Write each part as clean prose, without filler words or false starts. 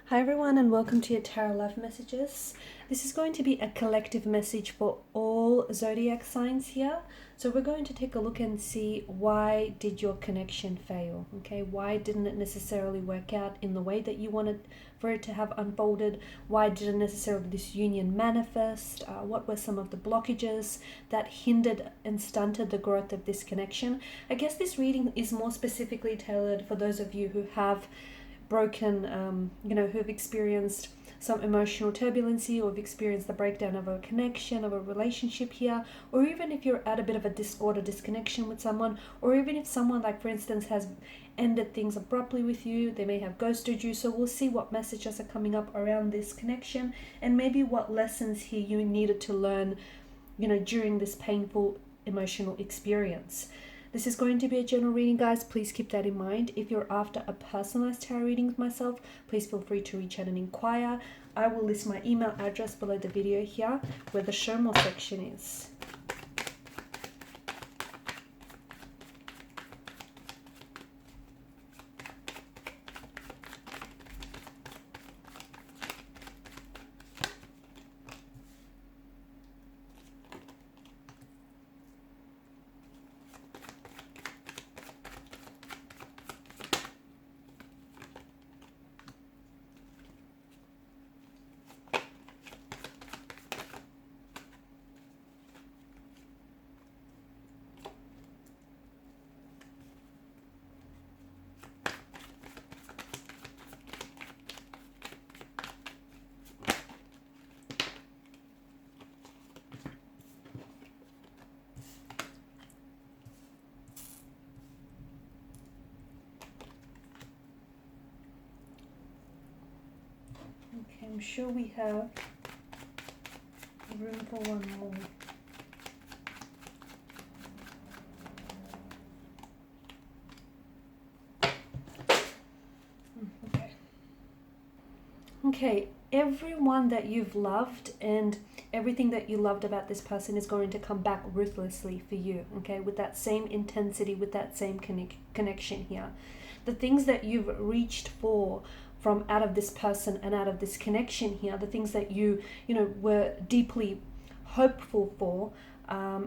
Hi everyone and welcome to your Tarot Love Messages. This is going to be a collective message for all zodiac signs here. So we're going to take a look and see why did your connection fail, okay? Why didn't it necessarily work out in the way that you wanted for it to have unfolded? Why didn't necessarily this union manifest? What were some of the blockages that hindered and stunted the growth of this connection? I guess this reading is more specifically tailored for those of you who have broken, who have experienced some emotional turbulency or have experienced the breakdown of a connection, of a relationship here, or even if you're at a bit of a discord or disconnection with someone, or even if someone, like for instance, has ended things abruptly with you, they may have ghosted you. So we'll see what messages are coming up around this connection and maybe what lessons here you needed to learn, during this painful emotional experience. This is going to be a general reading, guys. Please keep that in mind. If you're after a personalized tarot reading with myself, please feel free to reach out and inquire. I will list my email address below the video here where the show more section is. Okay, I'm sure we have room for one more. Okay, everyone that you've loved and everything that you loved about this person is going to come back ruthlessly for you, okay, with that same intensity, with that same connection here. The things that you've reached for from out of this person and out of this connection here, the things that you were deeply hopeful for,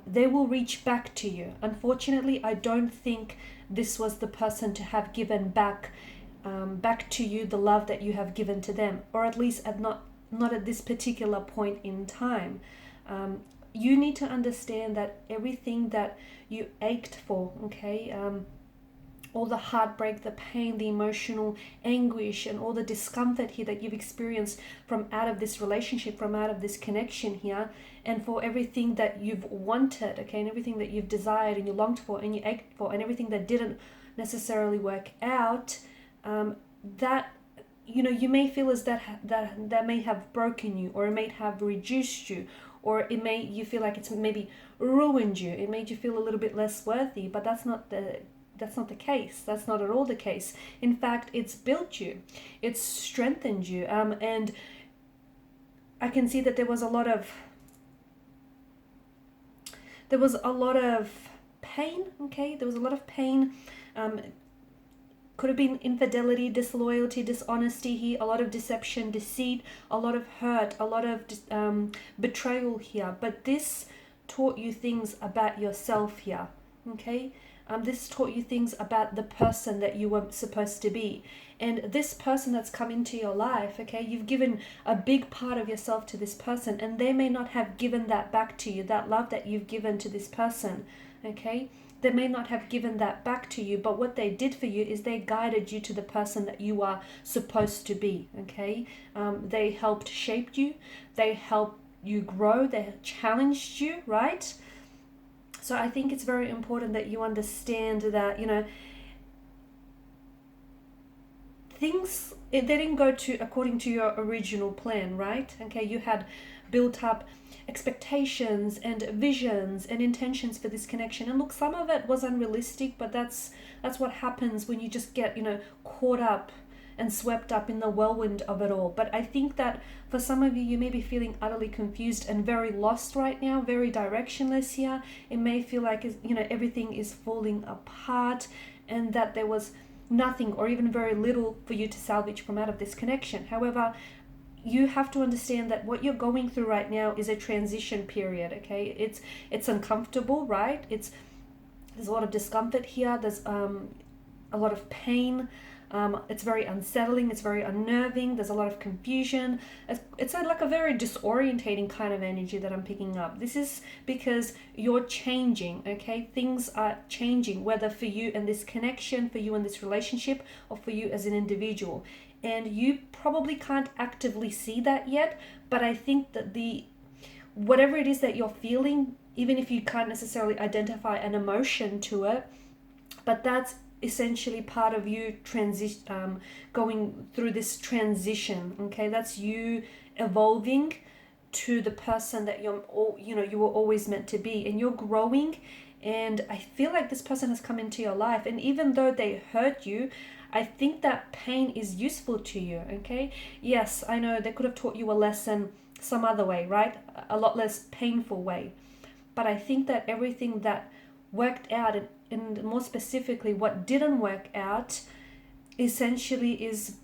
they will reach back to you. Unfortunately, I don't think this was the person to have given back to you the love that you have given to them, or at least not at this particular point in time. You need to understand that everything that you ached for, okay, all the heartbreak, the pain, the emotional anguish, and all the discomfort here that you've experienced from out of this relationship, from out of this connection here, and for everything that you've wanted, okay, and everything that you've desired and you longed for and you ached for, and everything that didn't necessarily work out, that you may feel as that may have broken you, or it may have reduced you, or you feel like it's maybe ruined you. It made you feel a little bit less worthy, but that's not the case. That's not at all the case. In fact, it's built you, it's strengthened you, and I can see that there was a lot of pain. Okay, there was a lot of pain. Could have been infidelity, disloyalty, dishonesty here, a lot of deception, deceit, a lot of hurt, a lot of betrayal here. But this taught you things about yourself here, okay? This taught you things about the person that you were supposed to be. And this person that's come into your life, okay, you've given a big part of yourself to this person, and they may not have given that back to you, that love that you've given to this person, okay? They may not have given that back to you, but what they did for you is they guided you to the person that you are supposed to be, okay? They helped shape you, they helped you grow, they challenged you, right? So I think it's very important that you understand that, things, they didn't go according to your original plan, right? Okay, you had built up expectations and visions and intentions for this connection, and look, some of it was unrealistic, but that's what happens when you just get caught up and swept up in the whirlwind of it all. But I think that for some of you, you may be feeling utterly confused and very lost right now, very directionless here. It may feel like everything is falling apart, and that there was nothing or even very little for you to salvage from out of this connection. However, you have to understand that what you're going through right now is a transition period. Okay, it's uncomfortable, right? There's a lot of discomfort here. There's a lot of pain. It's very unsettling. It's very unnerving. There's a lot of confusion. It's like a very disorientating kind of energy that I'm picking up. This is because you're changing, okay? Things are changing, whether for you and this connection, for you and this relationship, or for you as an individual. And you probably can't actively see that yet, but I think that whatever it is that you're feeling, even if you can't necessarily identify an emotion to it, but that's essentially part of you going through this transition. Okay, that's you evolving to the person that you were always meant to be, and you're growing. And I feel like this person has come into your life, and even though they hurt you, I think that pain is useful to you. Okay, yes, I know they could have taught you a lesson some other way, right? A lot less painful way. But I think that everything that worked out, and more specifically what didn't work out, essentially is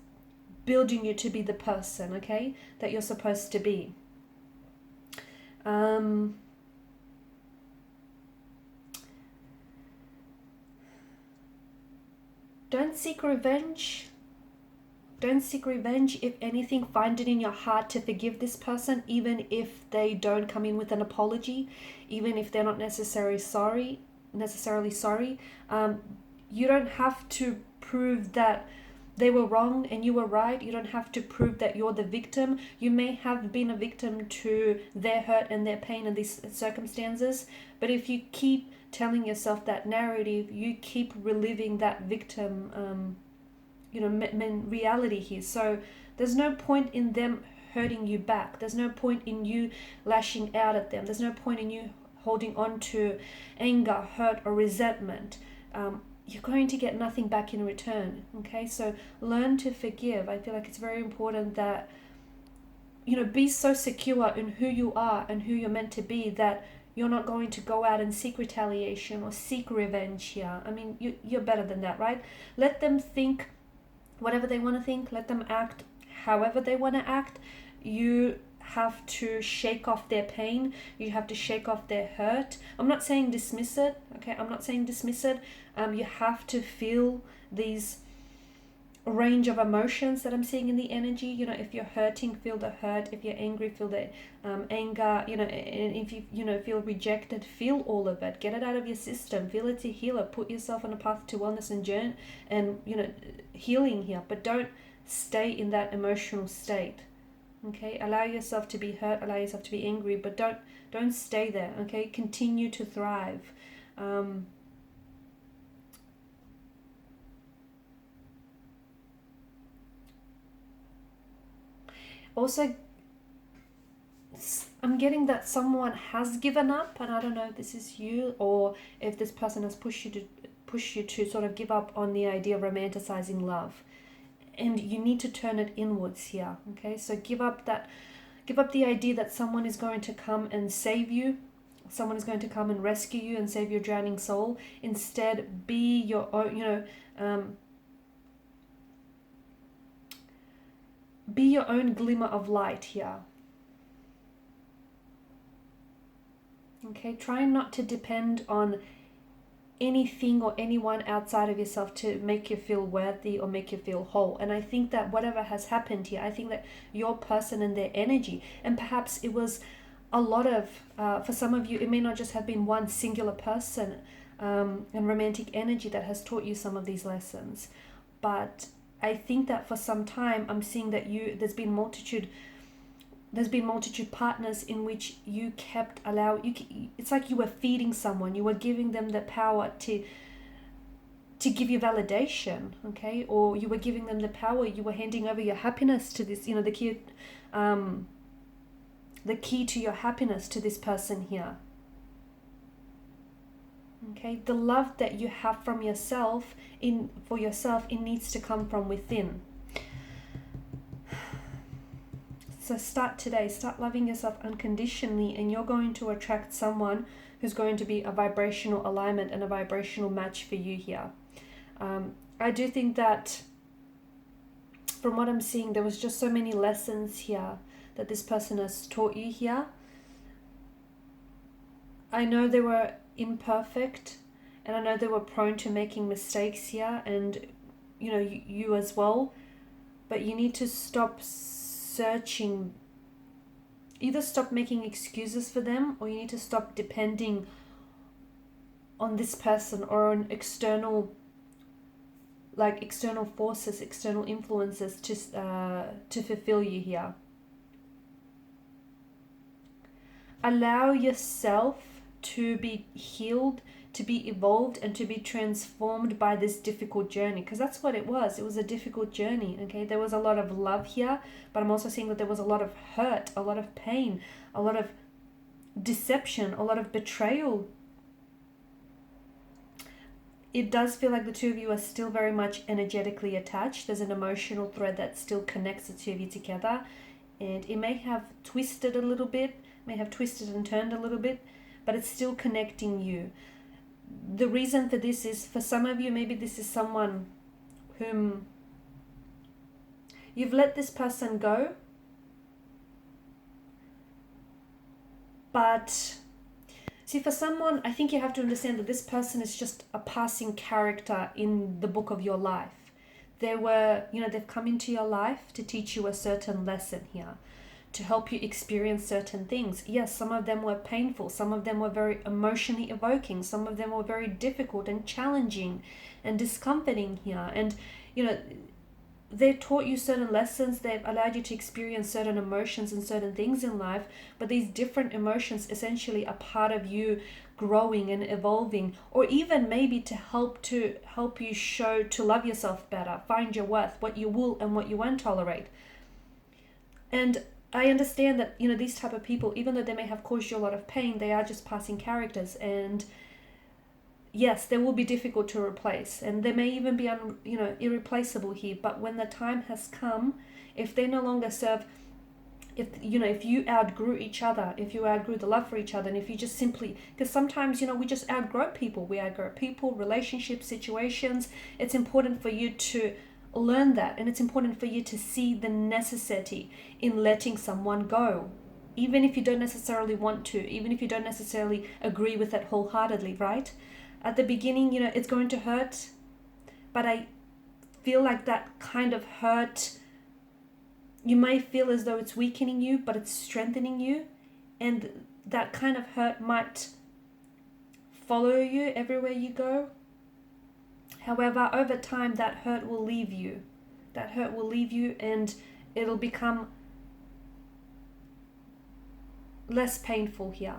building you to be the person, okay, that you're supposed to be. Don't seek revenge. Don't seek revenge. If anything, find it in your heart to forgive this person, even if they don't come in with an apology, even if they're not necessarily sorry. You don't have to prove that they were wrong and you were right. You don't have to prove that you're the victim. You may have been a victim to their hurt and their pain and these circumstances, but if you keep telling yourself that narrative, you keep reliving that victim reality here. So there's no point in them hurting you back. There's no point in you lashing out at them. There's no point in you holding on to anger, hurt, or resentment. You're going to get nothing back in return. Okay, so learn to forgive. I feel like it's very important that be so secure in who you are and who you're meant to be that you're not going to go out and seek retaliation or seek revenge here. I mean, you're better than that, right? Let them think whatever they want to think. Let them act however they want to act. You have to shake off their pain. You have to shake off their hurt. I'm not saying dismiss it, okay? I'm not saying dismiss it. You have to feel these range of emotions that I'm seeing in the energy. If you're hurting, feel the hurt. If you're angry, feel the anger. And if you feel rejected, feel all of it. Get it out of your system. Feel it to heal it. Put yourself on a path to wellness and journey and healing here. But don't stay in that emotional state. Okay, allow yourself to be hurt, allow yourself to be angry, but don't stay there. Okay, continue to thrive. Also, I'm getting that someone has given up, and I don't know if this is you or if this person has pushed you to sort of give up on the idea of romanticizing love. And you need to turn it inwards here. Okay, so give up the idea that someone is going to come and save you, someone is going to come and rescue you and save your drowning soul. Instead, be your own, be your own glimmer of light here. Okay, try not to depend on anything or anyone outside of yourself to make you feel worthy or make you feel whole. And I think that whatever has happened here, I think that your person and their energy, and perhaps it was a lot of, for some of you, it may not just have been one singular person and romantic energy that has taught you some of these lessons. But I think that for some time, I'm seeing that there's been multitude partners in which you kept it's like you were feeding someone, you were giving them the power to give you validation, okay? Or you were giving them the power, you were handing over your happiness to this, the key to your happiness to this person here. Okay, the love that you have from yourself, for yourself, it needs to come from within. So start today, start loving yourself unconditionally, and you're going to attract someone who's going to be a vibrational alignment and a vibrational match for you here. I do think that from what I'm seeing, there was just so many lessons here that this person has taught you here. I know they were imperfect, and I know they were prone to making mistakes here, and you as well. But you need to stop searching, either stop making excuses for them, or you need to stop depending on this person or on external forces, external influences to fulfill you here. Allow yourself to be healed, to be evolved, and to be transformed by this difficult journey, because that's what it was. It was a difficult journey. Okay, there was a lot of love here, but I'm also seeing that there was a lot of hurt, a lot of pain, a lot of deception, a lot of betrayal. It does feel like the two of you are still very much energetically attached. There's an emotional thread that still connects the two of you together, and it may have twisted a little bit, may have twisted and turned a little bit, but it's still connecting you. The reason for this is, for some of you, maybe this is someone whom you've let this person go, but see, for someone, I think you have to understand that this person is just a passing character in the book of your life. They've come into your life to teach you a certain lesson here, to help you experience certain things. Yes, some of them were painful, some of them were very emotionally evoking, some of them were very difficult and challenging and discomforting here. And they taught you certain lessons, they've allowed you to experience certain emotions and certain things in life, but these different emotions essentially are part of you growing and evolving, or even maybe to help you show to love yourself better, find your worth, what you will and what you won't tolerate. And I understand that these type of people, even though they may have caused you a lot of pain, they are just passing characters, and yes, they will be difficult to replace, and they may even be irreplaceable here. But when the time has come, if they no longer serve, if you outgrew each other, if you outgrew the love for each other, and if you just simply, because sometimes we just outgrow people, relationships, situations. It's important for you to learn that, and it's important for you to see the necessity in letting someone go, even if you don't necessarily want to, even if you don't necessarily agree with it wholeheartedly, right? At the beginning, it's going to hurt, but I feel like that kind of hurt, you may feel as though it's weakening you, but it's strengthening you, and that kind of hurt might follow you everywhere you go. However, over time, that hurt will leave you. That hurt will leave you, and it'll become less painful here.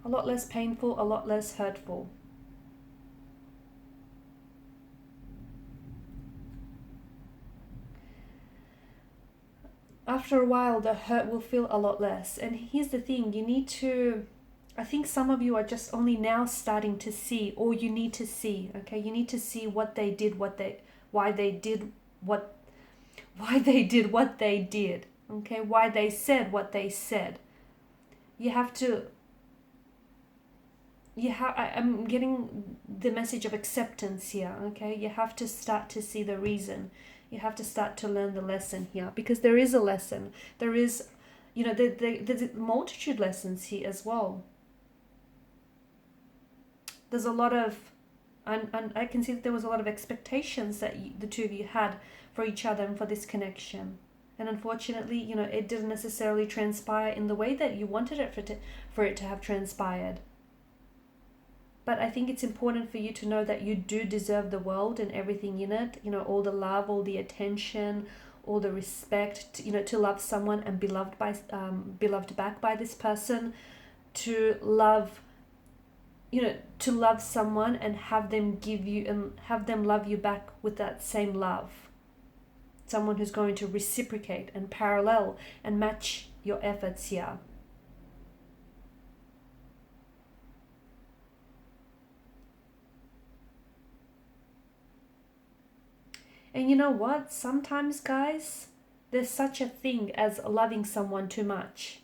A lot less painful, a lot less hurtful. After a while, the hurt will feel a lot less. And here's the thing, I think some of you are just only now starting to see, or you need to see, okay? You need to see what they did, why they did what they did, okay? Why they said what they said. I'm getting the message of acceptance here, okay? You have to start to see the reason. You have to start to learn the lesson here, because there is a lesson. There is, there's a multitude lessons here as well. There's a lot of, and I can see that there was a lot of expectations that the two of you had for each other and for this connection. And unfortunately, it didn't necessarily transpire in the way that you wanted it for it to have transpired. But I think it's important for you to know that you do deserve the world and everything in it. All the love, all the attention, all the respect. To love someone and be loved back by this person. To love someone and have them give you and have them love you back with that same love. Someone who's going to reciprocate and parallel and match your efforts here. And you know what? Sometimes, guys, there's such a thing as loving someone too much.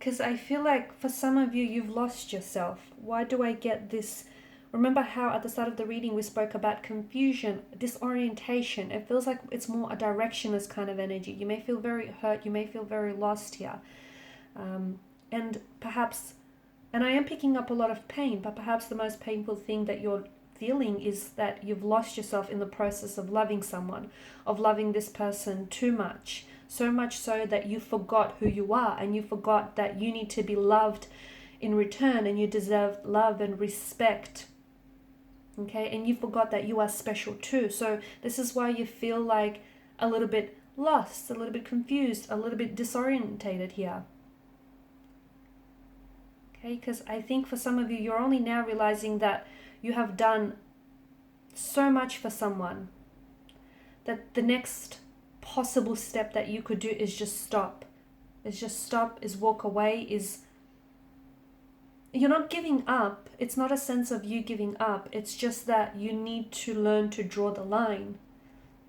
Because I feel like for some of you, you've lost yourself. Why do I get this? Remember how at the start of the reading we spoke about confusion, disorientation. It feels like it's more a directionless kind of energy. You may feel very hurt. You may feel very lost here. And perhaps, and I am picking up a lot of pain, but perhaps the most painful thing that you're feeling is that you've lost yourself in the process of loving someone, of loving this person too much. So much so that you forgot who you are, and you forgot that you need to be loved in return, and you deserve love and respect. Okay, and you forgot that you are special too. So this is why you feel like a little bit lost, a little bit confused, a little bit disorientated here. Okay, because I think for some of you, you're only now realizing that you have done so much for someone that the next possible step that you could do is just stop. Is walk away, is you're not giving up. It's not a sense of you giving up. It's just that you need to learn to draw the line.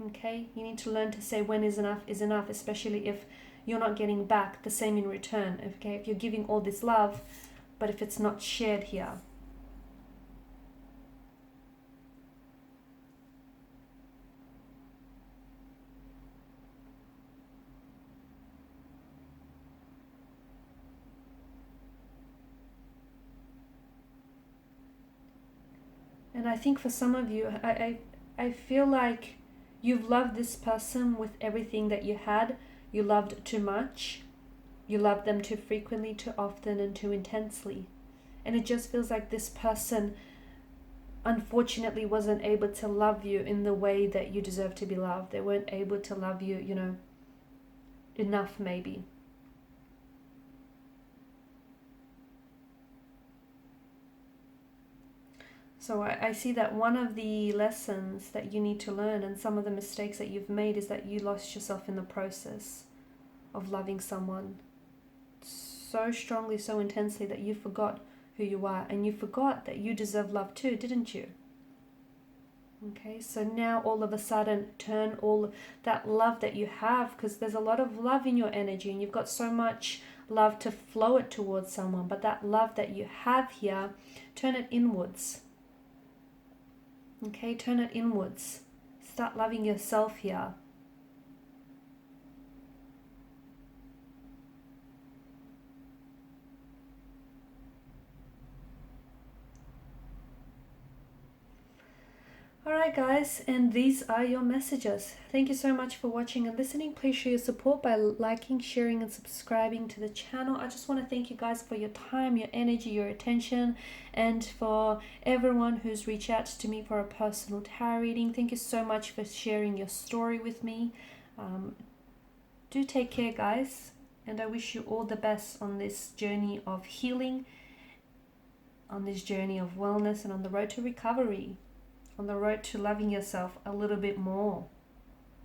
Okay? You need to learn to say when is enough, especially if you're not getting back the same in return. Okay? If you're giving all this love, but if it's not shared here. And I think for some of you, I feel like you've loved this person with everything that you had. You loved too much. You loved them too frequently, too often, and too intensely. And it just feels like this person, unfortunately, wasn't able to love you in the way that you deserve to be loved. They weren't able to love you, enough maybe. So I see that one of the lessons that you need to learn, and some of the mistakes that you've made, is that you lost yourself in the process of loving someone so strongly, so intensely, that you forgot who you are, and you forgot that you deserve love too, didn't you? Okay, so now all of a sudden turn all that love that you have, because there's a lot of love in your energy and you've got so much love to flow it towards someone, but that love that you have here, turn it inwards. Okay, turn it inwards. Start loving yourself here. Alright guys, and these are your messages. Thank you so much for watching and listening. Please show your support by liking, sharing and subscribing to the channel. I just want to thank you guys for your time, your energy, your attention, and for everyone who's reached out to me for a personal tarot reading. Thank you so much for sharing your story with me. Do take care guys, and I wish you all the best on this journey of healing, on this journey of wellness, and on the road to recovery, on the road to loving yourself a little bit more.